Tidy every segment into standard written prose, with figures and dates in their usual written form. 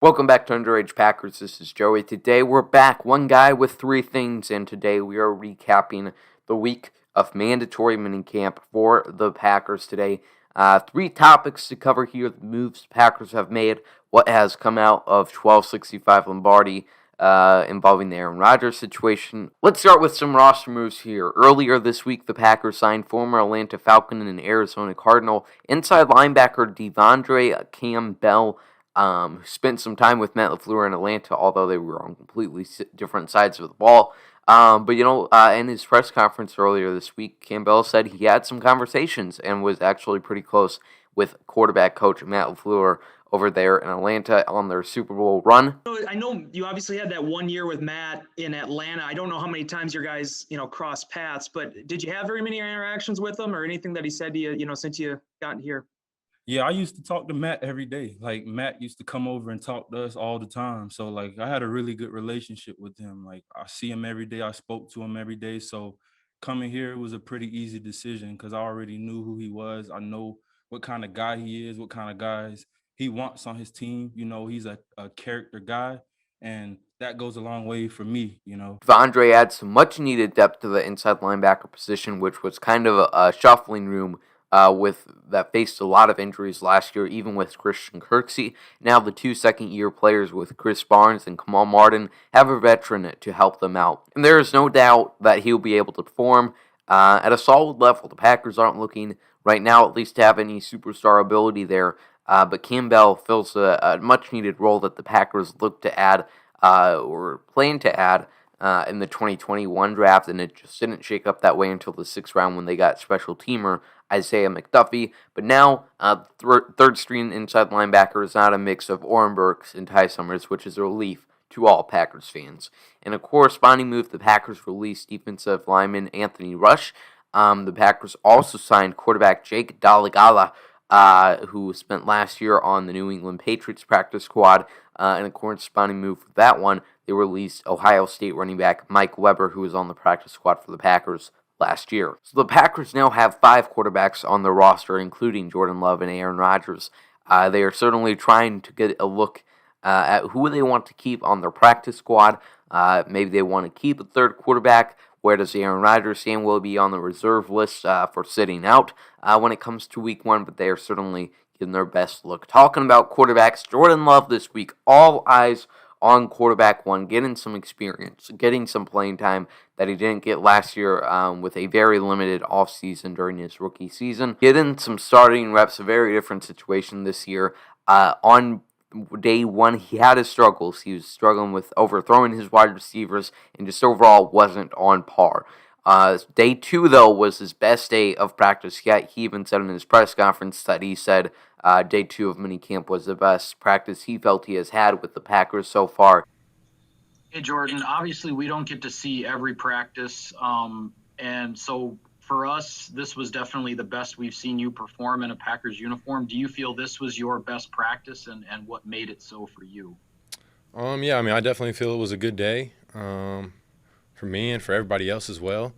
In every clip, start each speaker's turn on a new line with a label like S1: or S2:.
S1: Welcome back to Underage Packers. This is Joey. Today we're back, one guy with three things, and today we are recapping the week of mandatory minicamp for the Packers today. Three topics to cover here: the moves the Packers have made, what has come out of 1265 Lombardi involving the Aaron Rodgers situation. Let's start with some roster moves here. Earlier this week, the Packers signed former Atlanta Falcon and Arizona Cardinal inside linebacker Devondre Campbell, who spent some time with Matt LaFleur in Atlanta, although they were on completely different sides of the ball. In his press conference earlier this week, Campbell said he had some conversations and was actually pretty close with quarterback coach Matt LaFleur over there in Atlanta on their Super Bowl run.
S2: I know you obviously had that 1 year with Matt in Atlanta. I don't know how many times your guys, crossed paths, but did you have very many interactions with him or anything that he said to you, since you got here?
S3: Yeah, I used to talk to Matt every day. Like Matt used to come over and talk to us all the time. So like I had a really good relationship with him. Like I see him every day. I spoke to him every day. So coming here was a pretty easy decision because I already knew who he was. I know what kind of guy he is, what kind of guys he wants on his team. He's a character guy, and that goes a long way for me.
S1: Devondre adds some much needed depth to the inside linebacker position, which was kind of a shuffling room with that faced a lot of injuries last year, even with Christian Kirksey. Now the two second-year players with Chris Barnes and Kamal Martin have a veteran to help them out. And there is no doubt that he'll be able to perform at a solid level. The Packers aren't looking right now at least to have any superstar ability there, but Campbell fills a much-needed role that the Packers look to add or plan to add in the 2021 draft, and it just didn't shake up that way until the sixth round when they got special teamer Isaiah McDuffie. But now, third-string inside linebacker is not a mix of Oren Burks and Ty Summers, which is a relief to all Packers fans. In a corresponding move, the Packers released defensive lineman Anthony Rush. The Packers also signed quarterback Jake Dolegala, who spent last year on the New England Patriots practice squad. In a corresponding move with that one, they released Ohio State running back Mike Weber, who was on the practice squad for the Packers last year. So the Packers now have 5 quarterbacks on their roster, including Jordan Love and Aaron Rodgers. They are certainly trying to get a look at who they want to keep on their practice squad. Maybe they want to keep a third quarterback. Where does Aaron Rodgers stand? Will be on the reserve list for sitting out when it comes to week 1, but they are certainly getting their best look. Talking about quarterbacks, Jordan Love this week, all eyes on quarterback 1, getting some experience, getting some playing time that he didn't get last year with a very limited offseason during his rookie season. Getting some starting reps, a very different situation this year. On day 1, he had his struggles. He was struggling with overthrowing his wide receivers and just overall wasn't on par. Day 2, though, was his best day of practice yet. He even said in his press conference that he said day 2 of minicamp was the best practice he felt he has had with the Packers so far.
S4: Hey, Jordan, obviously we don't get to see every practice, and so for us, this was definitely the best we've seen you perform in a Packers uniform. Do you feel this was your best practice, and what made it so for you?
S5: Yeah, I definitely feel it was a good day for me and for everybody else as well.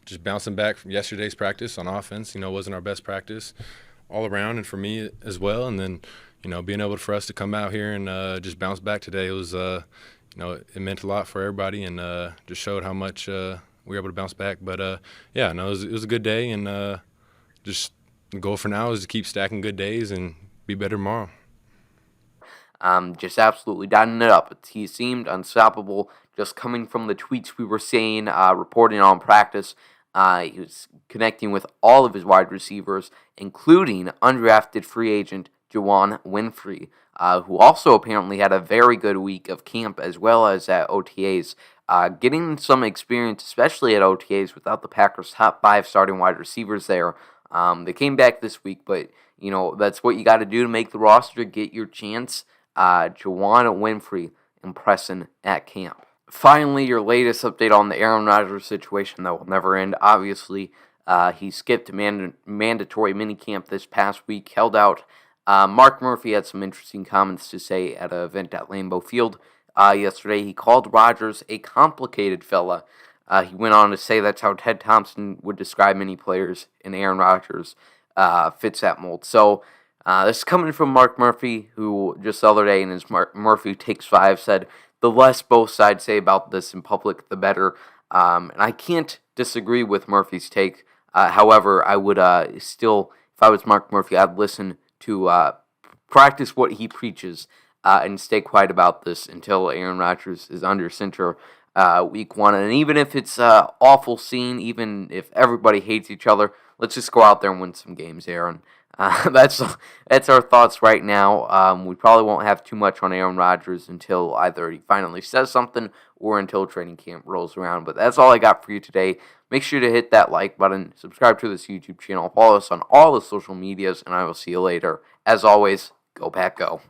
S5: Just bouncing back from yesterday's practice on offense, wasn't our best practice all around, and for me as well. And then, being able for us to come out here and just bounce back today, it was, it meant a lot for everybody, and just showed how much we were able to bounce back. But it was a good day, and just the goal for now is to keep stacking good days and be better tomorrow.
S1: Just absolutely dotting it up. He seemed unstoppable just coming from the tweets we were seeing, reporting on practice. He was connecting with all of his wide receivers, including undrafted free agent Juwann Winfree, who also apparently had a very good week of camp as well as at OTAs. Getting some experience, especially at OTAs, without the Packers' top 5 starting wide receivers there. They came back this week, but that's what you got to do to make the roster, get your chance. Juwann Winfree impressing at camp. Finally, your latest update on the Aaron Rodgers situation that will never end. Obviously, he skipped mandatory minicamp this past week, held out. Mark Murphy had some interesting comments to say at an event at Lambeau Field yesterday. He called Rodgers a complicated fella. He went on to say that's how Ted Thompson would describe many players, and Aaron Rodgers fits that mold. So This is coming from Mark Murphy, who just the other day in his Murphy Takes 5 said, the less both sides say about this in public, the better. And I can't disagree with Murphy's take. However, I would still, if I was Mark Murphy, I'd listen to practice what he preaches and stay quiet about this until Aaron Rodgers is under center week 1. And even if it's an awful scene, even if everybody hates each other, let's just go out there and win some games, Aaron. That's our thoughts right now. We probably won't have too much on Aaron Rodgers until either he finally says something or until training camp rolls around. But that's all I got for you today. Make sure to hit that like button, subscribe to this YouTube channel, follow us on all the social medias, and I will see you later. As always, go Pack Go.